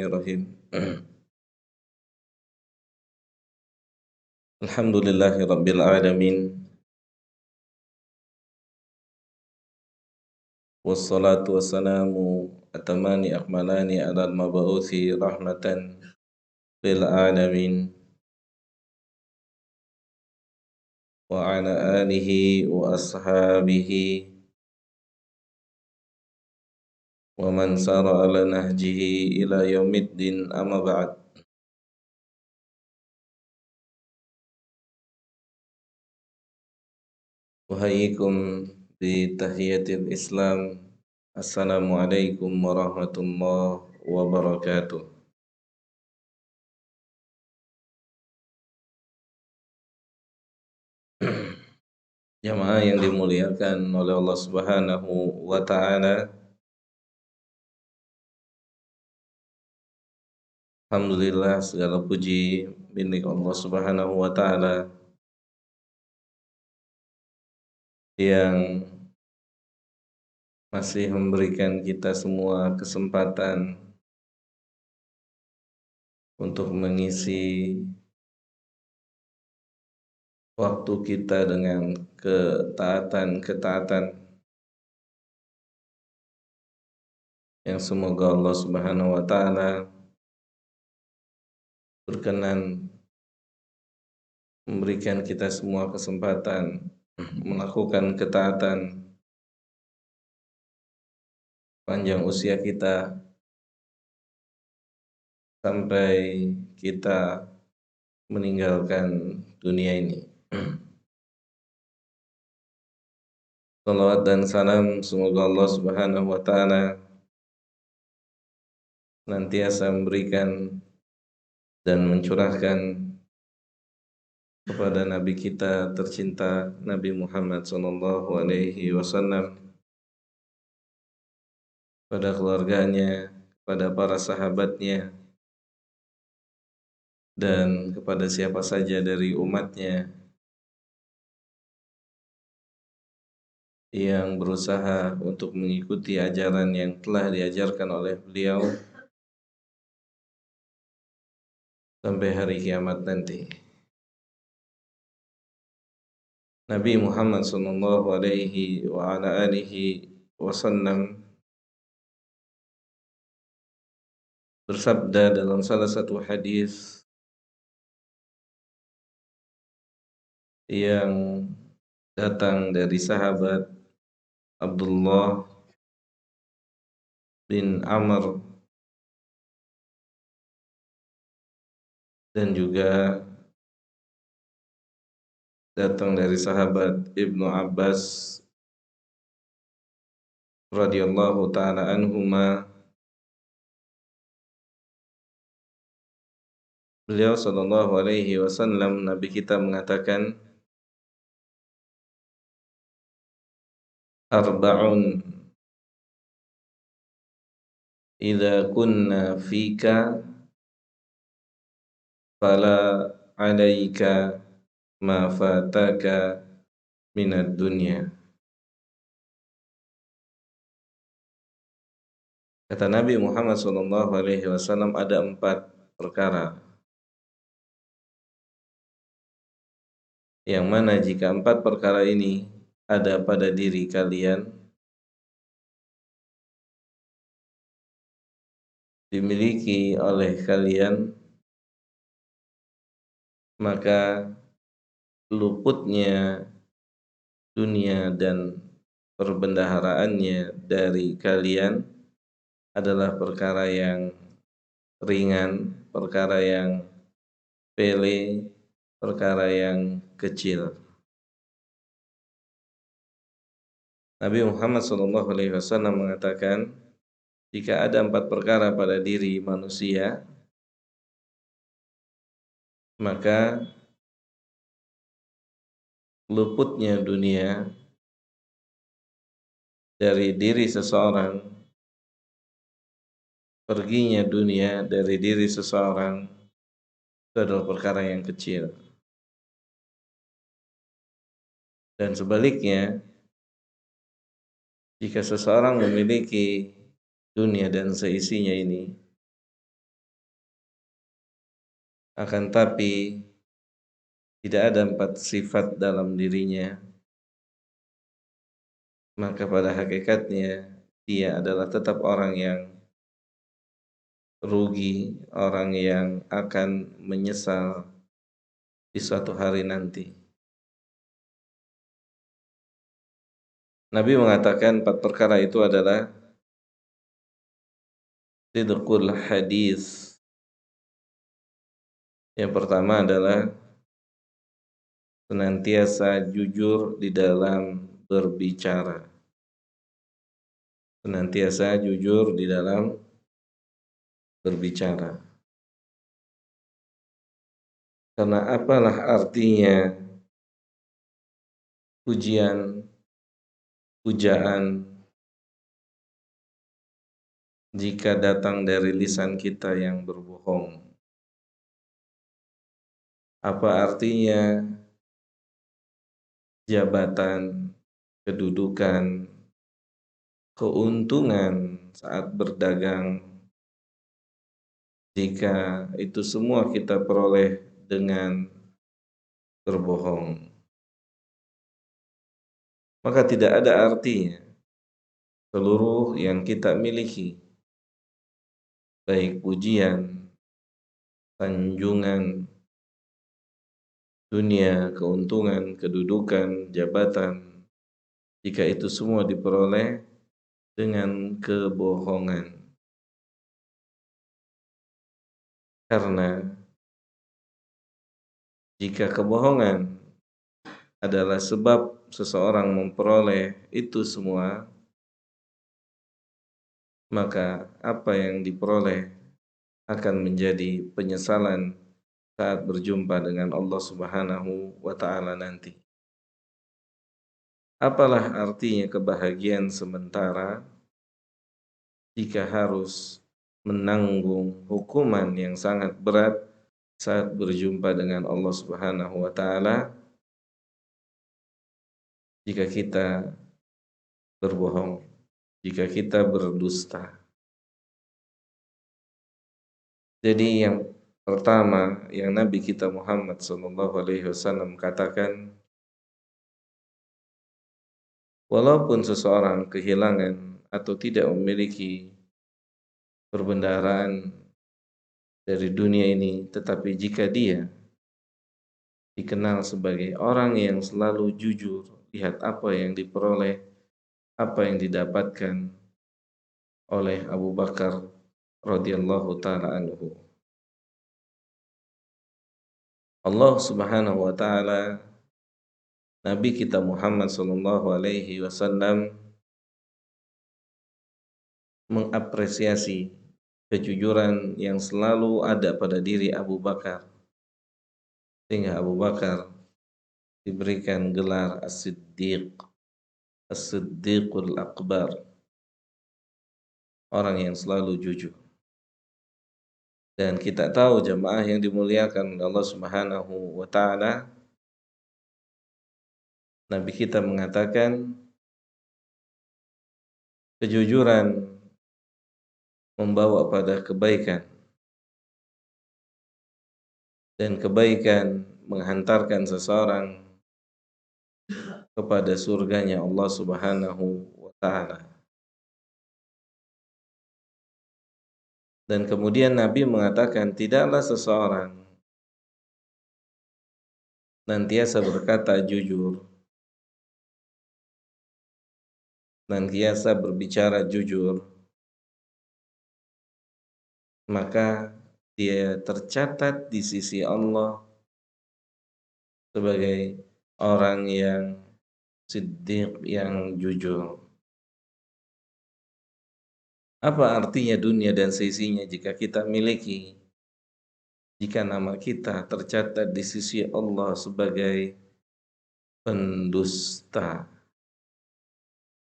Bismillahirrahmanirrahim. Alhamdulillahi rabbil alamin. Wassalatu wassalamu atamani akmalani ala al-mab'uthi rahmatan lil alamin wa ala alihi wa ashabihi wa man sara ala nahjihi ila yaumiddin, amma ba'd. Uhayyikum bi tahiyatil Islam. Assalamualaikum warahmatullahi wabarakatuh. Jamaah yang dimuliakan oleh Allah Subhanahu wa taala. Alhamdulillah, segala puji milik Allah Subhanahu wa taala yang masih memberikan kita semua kesempatan untuk mengisi waktu kita dengan ketaatan-ketaatan yang semoga Allah Subhanahu wa taala berkenan memberikan kita semua kesempatan melakukan ketaatan panjang usia kita sampai kita meninggalkan dunia ini. Salawat dan salam semoga Allah Subhanahu wa taala senantiasa memberikan dan mencurahkan kepada Nabi kita tercinta, Nabi Muhammad sallallahu alaihi wasallam, pada keluarganya, kepada para sahabatnya, dan kepada siapa saja dari umatnya yang berusaha untuk mengikuti ajaran yang telah diajarkan oleh beliau sampai hari kiamat nanti. Nabi Muhammad sallallahu alaihi wa ala alihi wasallam bersabda dalam salah satu hadis yang datang dari sahabat Abdullah bin Amr dan juga datang dari sahabat Ibnu Abbas radhiyallahu taala anhuma. Beliau sallallahu alaihi wasallam, Nabi kita mengatakan, arba'un idza kunna fika fala 'alaika ma fataka minad dunya. Kata Nabi Muhammad sallallahu alaihi wasallam, ada 4 perkara yang mana jika 4 perkara ini ada pada diri kalian, dimiliki oleh kalian, maka luputnya dunia dan perbendaharaannya dari kalian adalah perkara yang ringan, perkara yang sepele, perkara yang kecil. Nabi Muhammad SAW mengatakan, jika ada 4 perkara pada diri manusia, maka luputnya dunia dari diri seseorang, perginya dunia dari diri seseorang, itu adalah perkara yang kecil. Dan sebaliknya, jika seseorang memiliki dunia dan seisinya ini, Akan tapi tidak ada 4 sifat dalam dirinya, maka pada hakikatnya dia adalah tetap orang yang rugi, orang yang akan menyesal di suatu hari nanti. Nabi mengatakan 4 perkara itu adalah sidqul hadis. Yang pertama adalah senantiasa jujur di dalam berbicara. Senantiasa jujur di dalam berbicara. Karena apalah artinya pujian, pujaan jika datang dari lisan kita yang berbohong? Apa artinya jabatan, kedudukan, keuntungan saat berdagang jika itu semua kita peroleh dengan berbohong? Maka tidak ada artinya seluruh yang kita miliki, baik pujian, sanjungan, dunia, keuntungan, kedudukan, jabatan, jika itu semua diperoleh dengan kebohongan. Karena jika kebohongan adalah sebab seseorang memperoleh itu semua, maka apa yang diperoleh akan menjadi penyesalan saat berjumpa dengan Allah Subhanahu wa taala nanti. Apalah artinya kebahagiaan sementara jika harus menanggung hukuman yang sangat berat saat berjumpa dengan Allah Subhanahu wa taala jika kita berbohong, jika kita berdusta. Jadi yang pertama yang Nabi kita Muhammad SAW katakan, walaupun seseorang kehilangan atau tidak memiliki perbendaharaan dari dunia ini, tetapi jika dia dikenal sebagai orang yang selalu jujur, lihat apa yang diperoleh, apa yang didapatkan oleh Abu Bakar radhiyallahu taala anhu. Allah Subhanahu wa taala, Nabi kita Muhammad sallallahu alaihi wasallam mengapresiasi kejujuran yang selalu ada pada diri Abu Bakar, sehingga Abu Bakar diberikan gelar As-Siddiq, As-Siddiqul Akbar, orang yang selalu jujur. Dan kita tahu jamaah yang dimuliakan oleh Allah Subhanahu wa taala, Nabi kita mengatakan kejujuran membawa pada kebaikan dan kebaikan menghantarkan seseorang kepada surganya Allah Subhanahu wa taala. Dan kemudian Nabi mengatakan tidaklah seseorang nantiasa berkata jujur, nantiasa berbicara jujur, maka dia tercatat di sisi Allah sebagai orang yang siddiq, yang jujur. Apa artinya dunia dan seisinya jika kita miliki, jika nama kita tercatat di sisi Allah sebagai pendusta?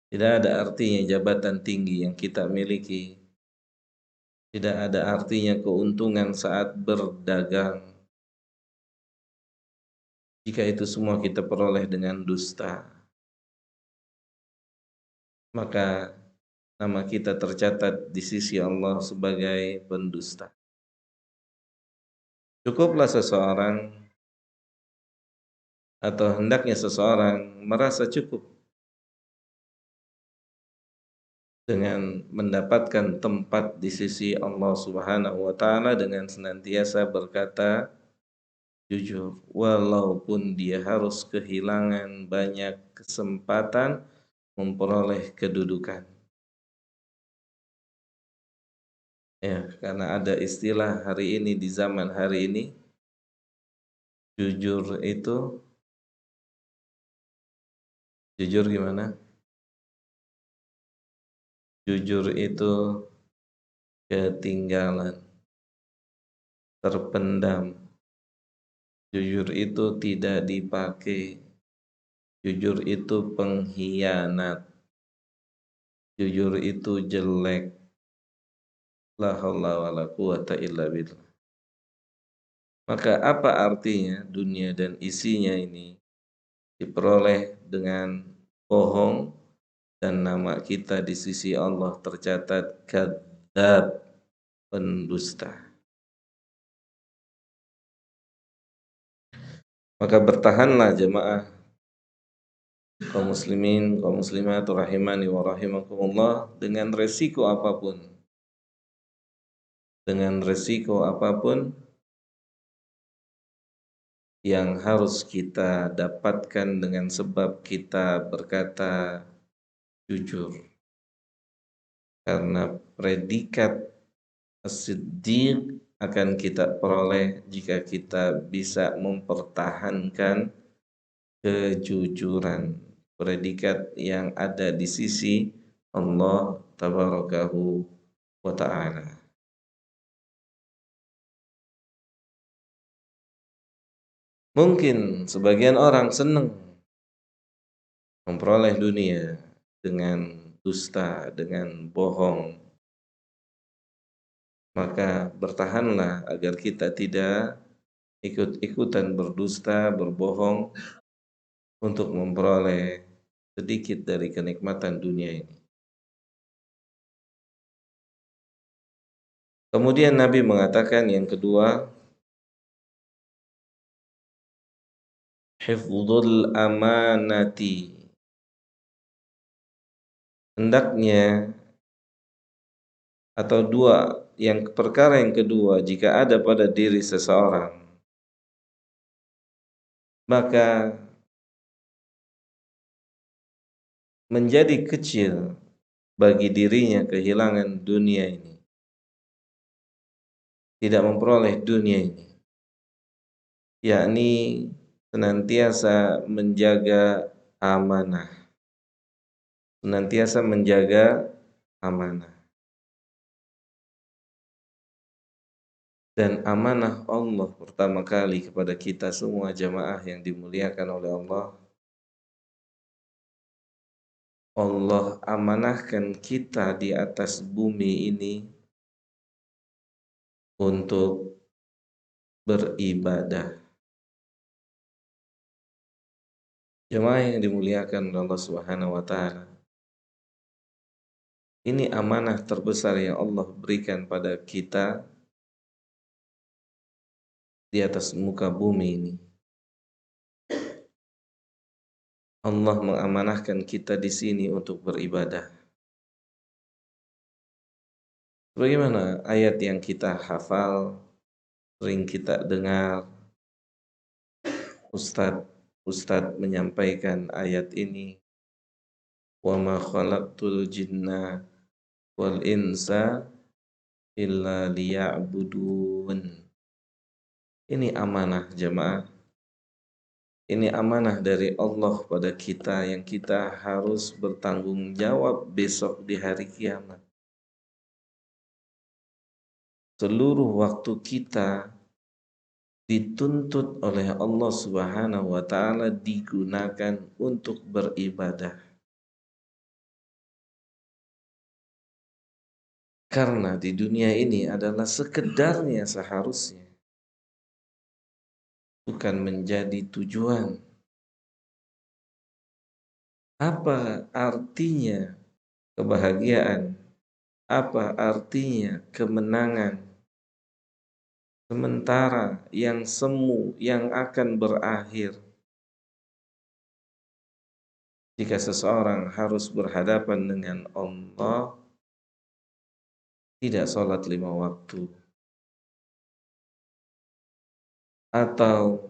Tidak ada artinya jabatan tinggi yang kita miliki, tidak ada artinya keuntungan saat berdagang jika itu semua kita peroleh dengan dusta. Maka nama kita tercatat di sisi Allah sebagai pendusta. Cukuplah seseorang atau hendaknya seseorang merasa cukup dengan mendapatkan tempat di sisi Allah Subhanahu wa taala dengan senantiasa berkata jujur walaupun dia harus kehilangan banyak kesempatan memperoleh kedudukan. Ya, karena ada istilah hari ini di zaman hari ini jujur gimana? Jujur itu ketinggalan, terpendam. Jujur itu tidak dipakai. Jujur itu pengkhianat. Jujur itu jelek. La haula wala quwata illa billah. Maka apa artinya dunia dan isinya ini diperoleh dengan bohong dan nama kita di sisi Allah tercatat kadzdzab, pendusta. Maka bertahanlah jemaah kaum muslimin, kaum muslimat rahimani wa rahimakumullah dengan resiko apapun. Dengan resiko apapun yang harus kita dapatkan dengan sebab kita berkata jujur. Karena predikat as-siddiq akan kita peroleh jika kita bisa mempertahankan kejujuran, predikat yang ada di sisi Allah tabarakahu wa ta'ala. Mungkin sebagian orang senang memperoleh dunia dengan dusta, dengan bohong. Maka bertahanlah agar kita tidak ikut-ikutan berdusta, berbohong untuk memperoleh sedikit dari kenikmatan dunia ini. Kemudian Nabi mengatakan yang kedua, hifdzul amanati. Hendaknya atau perkara yang kedua jika ada pada diri seseorang, maka menjadi kecil bagi dirinya kehilangan dunia ini, tidak memperoleh dunia ini, yakni senantiasa menjaga amanah, senantiasa menjaga amanah. Dan amanah Allah pertama kali kepada kita semua jamaah yang dimuliakan oleh Allah. Allah amanahkan kita di atas bumi ini untuk beribadah. Jemaah yang dimuliakan oleh Allah Subhanahu wa taala. Ini amanah terbesar yang Allah berikan pada kita di atas muka bumi ini. Allah mengamanahkan kita di sini untuk beribadah. Bagaimana ayat yang kita hafal, sering kita dengar Ustadz menyampaikan ayat ini, wa ma khalaqtul jinna wal insa illa liya'budun. Ini amanah jemaah. Ini amanah dari Allah pada kita yang kita harus bertanggung jawab besok di hari kiamat. Seluruh waktu kita dituntut oleh Allah Subhanahu wa taala digunakan untuk beribadah. Karena di dunia ini adalah sekedarnya seharusnya, bukan menjadi tujuan. Apa artinya kebahagiaan? Apa artinya kemenangan sementara yang semu yang akan berakhir jika seseorang harus berhadapan dengan Allah, tidak sholat 5 waktu, atau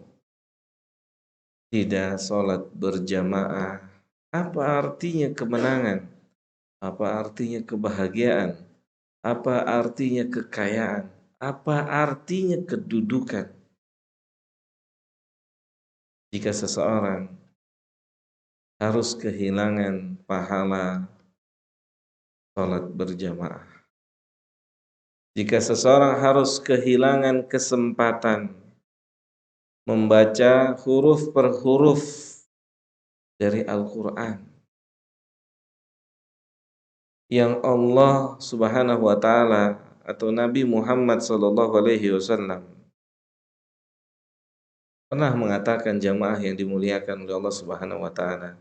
tidak sholat berjamaah. Apa artinya kemenangan? Apa artinya kebahagiaan? Apa artinya kekayaan? Apa artinya kedudukan jika seseorang harus kehilangan pahala sholat berjamaah? Jika seseorang harus kehilangan kesempatan membaca huruf per huruf dari Al-Quran yang Allah Subhanahu wa taala atau Nabi Muhammad sallallahu alaihi wasallam pernah mengatakan, jamaah yang dimuliakan oleh Allah Subhanahu wa taala.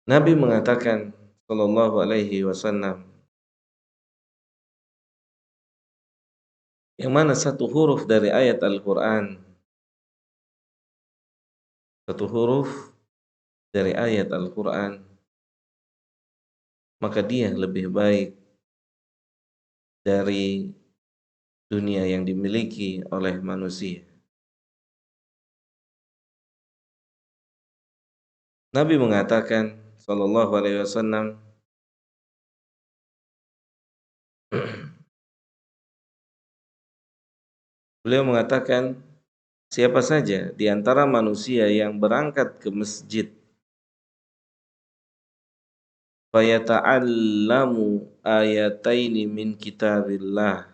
Nabi mengatakan sallallahu alaihi wasallam, yang mana satu huruf dari ayat Al-Quran, satu huruf dari ayat Al-Quran, maka dia lebih baik dari dunia yang dimiliki oleh manusia. Nabi mengatakan sallallahu alaihi wasallam, beliau mengatakan, siapa saja di antara manusia yang berangkat ke masjid fayata'allamu ayataini min kitabillah,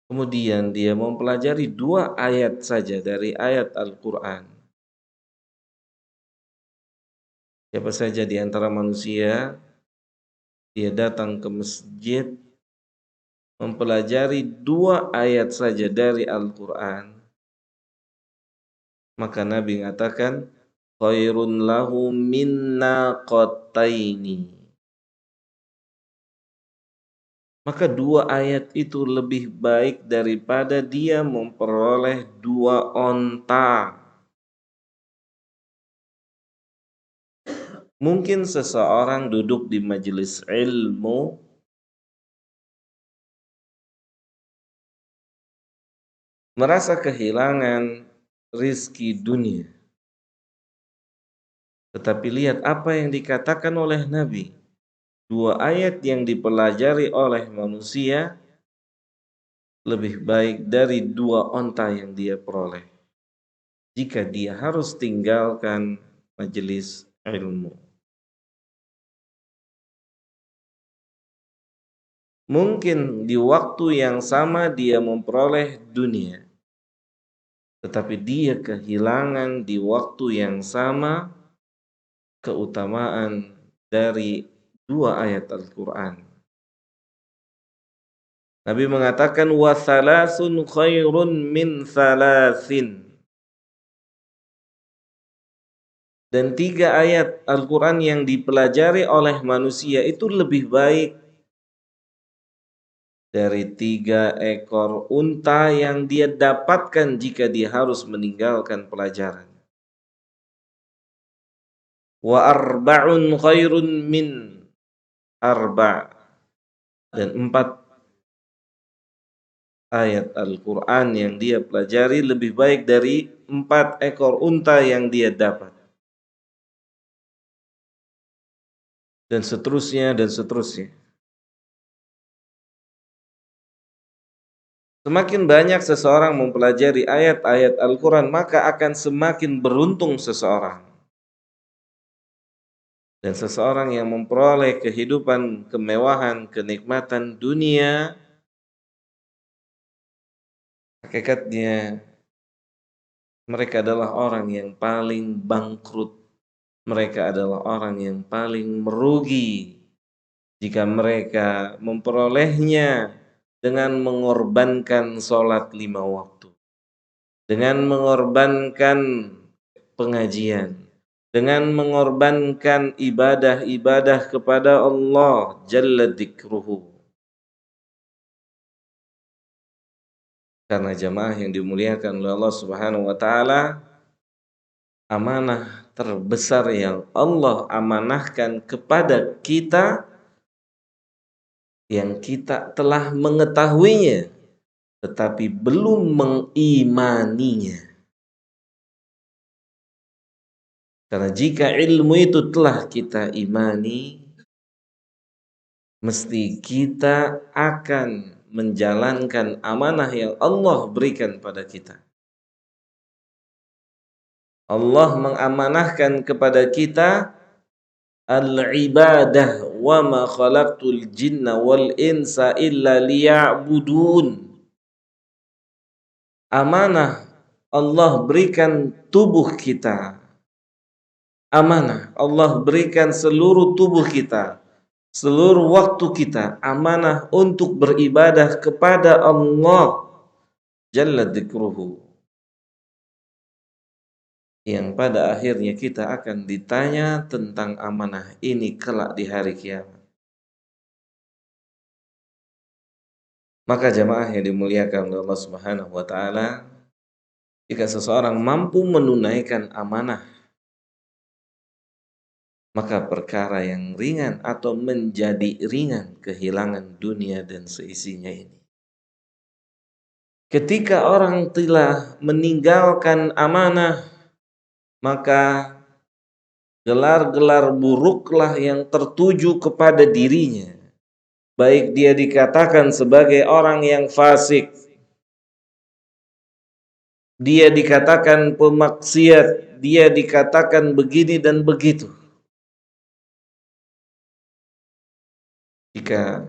kemudian dia mempelajari 2 ayat saja dari ayat Al-Quran. Siapa saja di antara manusia, dia datang ke masjid mempelajari 2 ayat saja dari Al-Quran, maka Nabi mengatakan, khairun lahu min naqataini. Maka 2 ayat itu lebih baik daripada dia memperoleh 2 onta. Mungkin seseorang duduk di majelis ilmu merasa kehilangan rizki dunia. Tetapi lihat apa yang dikatakan oleh Nabi. 2 ayat yang dipelajari oleh manusia lebih baik dari 2 onta yang dia peroleh jika dia harus tinggalkan majelis ilmu. Mungkin di waktu yang sama dia memperoleh dunia, tetapi dia kehilangan di waktu yang sama keutamaan dari 2 ayat Al-Quran. Nabi mengatakan, wa thalathun khairun min thalathin. Dan 3 ayat Al-Quran yang dipelajari oleh manusia itu lebih baik dari 3 ekor unta yang dia dapatkan jika dia harus meninggalkan pelajaran. Wa arba'un khairun min arba'. Dan 4 ayat Al-Quran yang dia pelajari lebih baik dari 4 ekor unta yang dia dapat. Dan seterusnya dan seterusnya. Semakin banyak seseorang mempelajari ayat-ayat Al-Quran, maka akan semakin beruntung seseorang. Dan seseorang yang memperoleh kehidupan, kemewahan, kenikmatan dunia, hakikatnya mereka adalah orang yang paling bangkrut. Mereka adalah orang yang paling merugi jika mereka memperolehnya dengan mengorbankan sholat 5 waktu, dengan mengorbankan pengajian, dengan mengorbankan ibadah-ibadah kepada Allah Jalla Dzikruhu. Karena jamaah yang dimuliakan oleh Allah Subhanahu wa taala, amanah terbesar yang Allah amanahkan kepada kita yang kita telah mengetahuinya tetapi belum mengimaninya. Karena jika ilmu itu telah kita imani, mesti kita akan menjalankan amanah yang Allah berikan pada kita. Allah mengamanahkan kepada kita al-ibadah wa ma khalaqtul jinna wal insa illa liya'budun. Amanah Allah berikan tubuh kita. Amanah Allah berikan seluruh tubuh kita, seluruh waktu kita, amanah untuk beribadah kepada Allah Jalla dzikruhu, yang pada akhirnya kita akan ditanya tentang amanah ini kelak di hari kiamat. Maka jamaah yang dimuliakan oleh Allah Subhanahu wa taala, jika seseorang mampu menunaikan amanah, maka perkara yang ringan atau menjadi ringan kehilangan dunia dan seisinya ini. Ketika orang telah meninggalkan amanah, maka gelar-gelar buruklah yang tertuju kepada dirinya. Baik dia dikatakan sebagai orang yang fasik, dia dikatakan pemaksiat, dia dikatakan begini dan begitu. Jika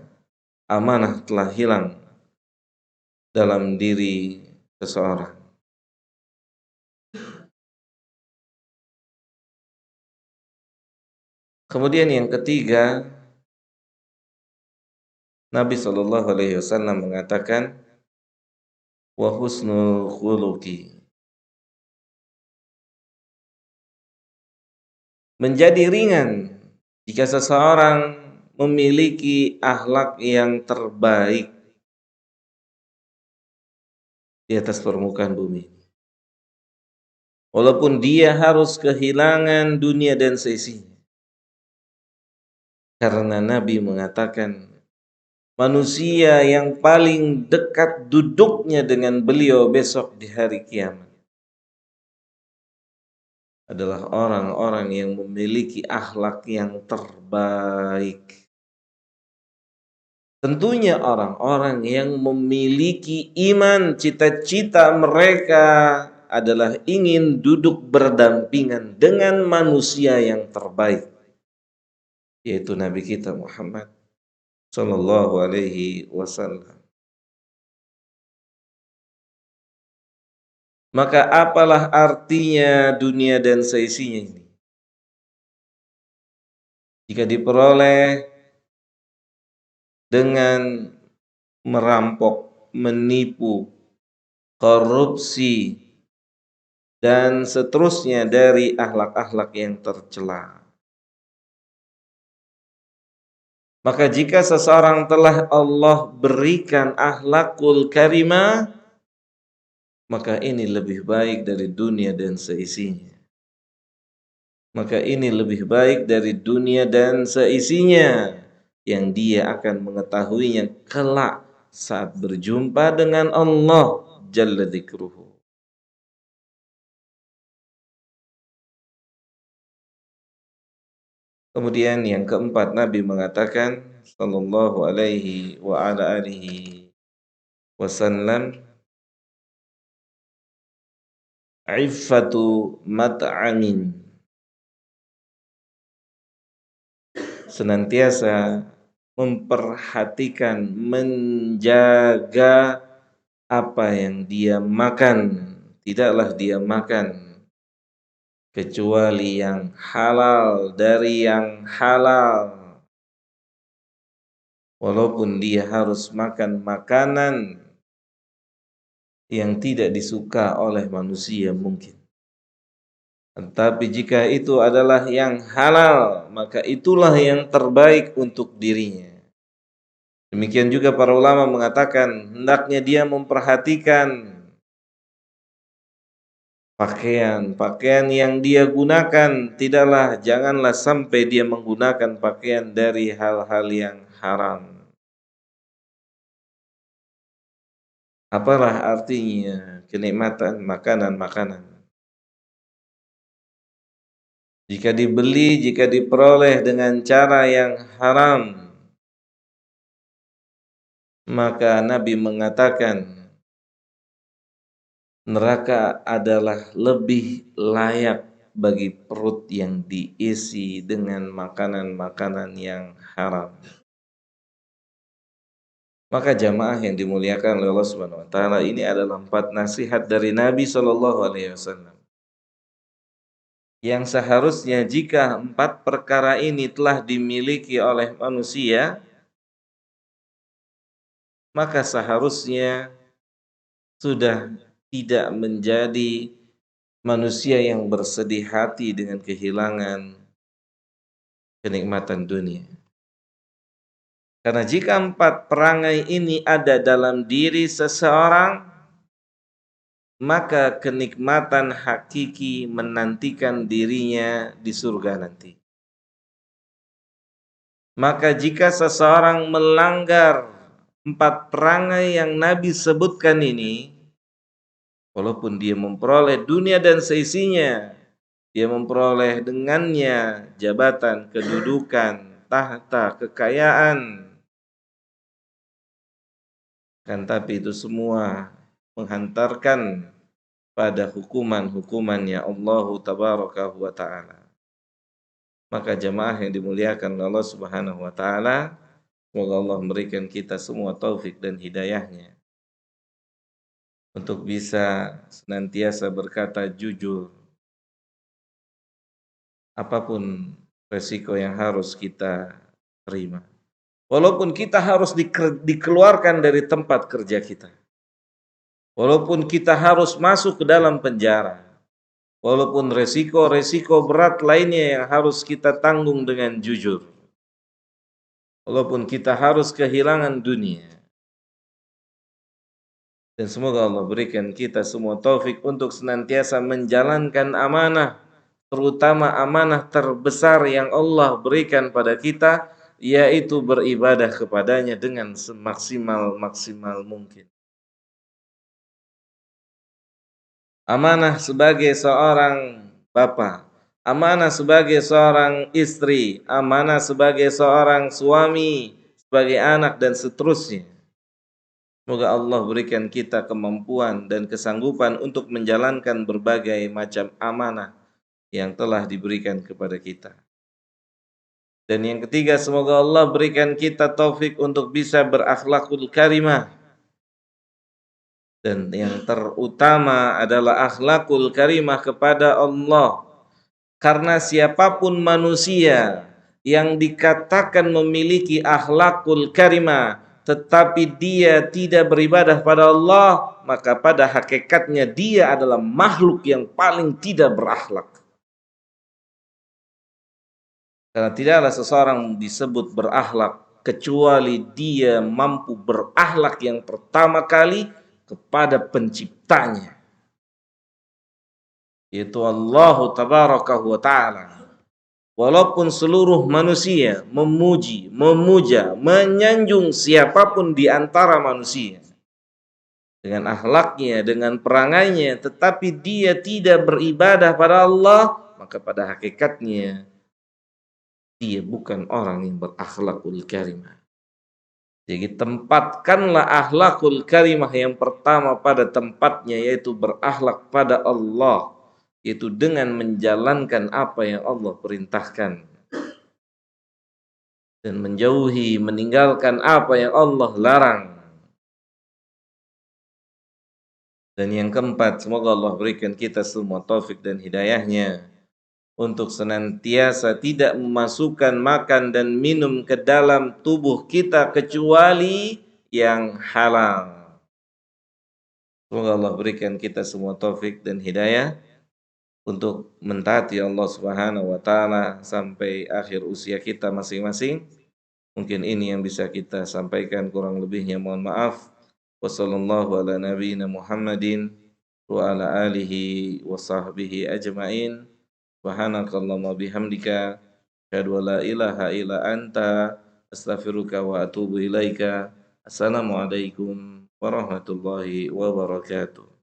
amanah telah hilang dalam diri seseorang. Kemudian yang ketiga, Nabi SAW mengatakan, wa husnul khuluqi. Menjadi ringan jika seseorang memiliki akhlak yang terbaik di atas permukaan bumi. Walaupun dia harus kehilangan dunia dan seisinya. Karena Nabi mengatakan, manusia yang paling dekat duduknya dengan beliau besok di hari kiamat adalah orang-orang yang memiliki akhlak yang terbaik. Tentunya orang-orang yang memiliki iman, cita-cita mereka adalah ingin duduk berdampingan dengan manusia yang terbaik, yaitu Nabi kita Muhammad Sallallahu Alaihi Wasallam. Maka apalah artinya dunia dan seisinya ini jika diperoleh dengan merampok, menipu, korupsi, dan seterusnya dari akhlak-akhlak yang tercela. Maka jika seseorang telah Allah berikan akhlakul karimah, maka ini lebih baik dari dunia dan seisinya. Maka ini lebih baik dari dunia dan seisinya, yang dia akan mengetahuinya kelak saat berjumpa dengan Allah Jalla dzikruhu. Kemudian yang keempat, Nabi mengatakan sallallahu alaihi wa ala alihi wasallam, iffatu mat'amin, senantiasa memperhatikan, menjaga apa yang dia makan. Tidaklah dia makan kecuali yang halal dari yang halal. Walaupun dia harus makan makanan yang tidak disuka oleh manusia mungkin. Tetapi jika itu adalah yang halal, maka itulah yang terbaik untuk dirinya. Demikian juga para ulama mengatakan hendaknya dia memperhatikan pakaian yang dia gunakan, janganlah sampai dia menggunakan pakaian dari hal-hal yang haram. Apalah artinya kenikmatan makanan-makanan? Jika dibeli, jika diperoleh dengan cara yang haram, maka Nabi mengatakan neraka adalah lebih layak bagi perut yang diisi dengan makanan-makanan yang haram. Maka jamaah yang dimuliakan oleh Allah Subhanahu wa taala, ini adalah 4 nasihat dari Nabi sallallahu alaihi wasallam. Yang seharusnya jika 4 perkara ini telah dimiliki oleh manusia, maka seharusnya sudah tidak menjadi manusia yang bersedih hati dengan kehilangan kenikmatan dunia. Karena jika 4 perangai ini ada dalam diri seseorang, maka kenikmatan hakiki menantikan dirinya di surga nanti. Maka jika seseorang melanggar 4 perangai yang Nabi sebutkan ini, walaupun dia memperoleh dunia dan seisinya, dia memperoleh dengannya jabatan, kedudukan, tahta, kekayaan, kan tapi itu semua menghantarkan pada hukuman-hukumannya Allah tabaraka wa ta'ala. Maka jamaah yang dimuliakan Allah Subhanahu wa taala, semoga Allah memberikan kita semua taufik dan hidayahnya untuk bisa senantiasa berkata jujur apapun resiko yang harus kita terima. Walaupun kita harus dikeluarkan dari tempat kerja kita. Walaupun kita harus masuk ke dalam penjara. Walaupun resiko-resiko berat lainnya yang harus kita tanggung dengan jujur. Walaupun kita harus kehilangan dunia. Dan semoga Allah berikan kita semua taufik untuk senantiasa menjalankan amanah, terutama amanah terbesar yang Allah berikan pada kita, yaitu beribadah kepadanya dengan semaksimal mungkin. Amanah sebagai seorang bapa, amanah sebagai seorang istri, amanah sebagai seorang suami, sebagai anak dan seterusnya. Semoga Allah berikan kita kemampuan dan kesanggupan untuk menjalankan berbagai macam amanah yang telah diberikan kepada kita. Dan yang ketiga, semoga Allah berikan kita taufik untuk bisa berakhlakul karimah. Dan yang terutama adalah akhlakul karimah kepada Allah. Karena siapapun manusia yang dikatakan memiliki akhlakul karimah, tetapi dia tidak beribadah pada Allah, maka pada hakikatnya dia adalah makhluk yang paling tidak berakhlak. Karena tidaklah seseorang disebut berakhlak kecuali dia mampu berakhlak yang pertama kali kepada penciptanya, yaitu Allah tabaraka wa ta'ala. Walaupun seluruh manusia memuji, memuja, menyanjung siapapun di antara manusia dengan akhlaknya, dengan perangainya, tetapi dia tidak beribadah pada Allah, maka pada hakikatnya dia bukan orang yang berakhlakul karimah. Jadi tempatkanlah akhlakul karimah yang pertama pada tempatnya, yaitu berakhlak pada Allah, yaitu dengan menjalankan apa yang Allah perintahkan dan menjauhi, meninggalkan apa yang Allah larang. Dan yang keempat, semoga Allah berikan kita semua taufik dan hidayahnya untuk senantiasa tidak memasukkan makan dan minum ke dalam tubuh kita kecuali yang halal. Semoga Allah berikan kita semua taufik dan hidayah untuk mentaati Allah Subhanahu wa taala sampai akhir usia kita masing-masing. Mungkin ini yang bisa kita sampaikan, kurang lebihnya mohon maaf. Wassallallahu ala nabiyyina Muhammadin wa ala alihi wa sahbihi ajma'in. Subhanakallahumma bihamdika asyhadu an la ilaha illa anta astaghfiruka wa atubu ilaika. Assalamualaikum warahmatullahi wabarakatuh.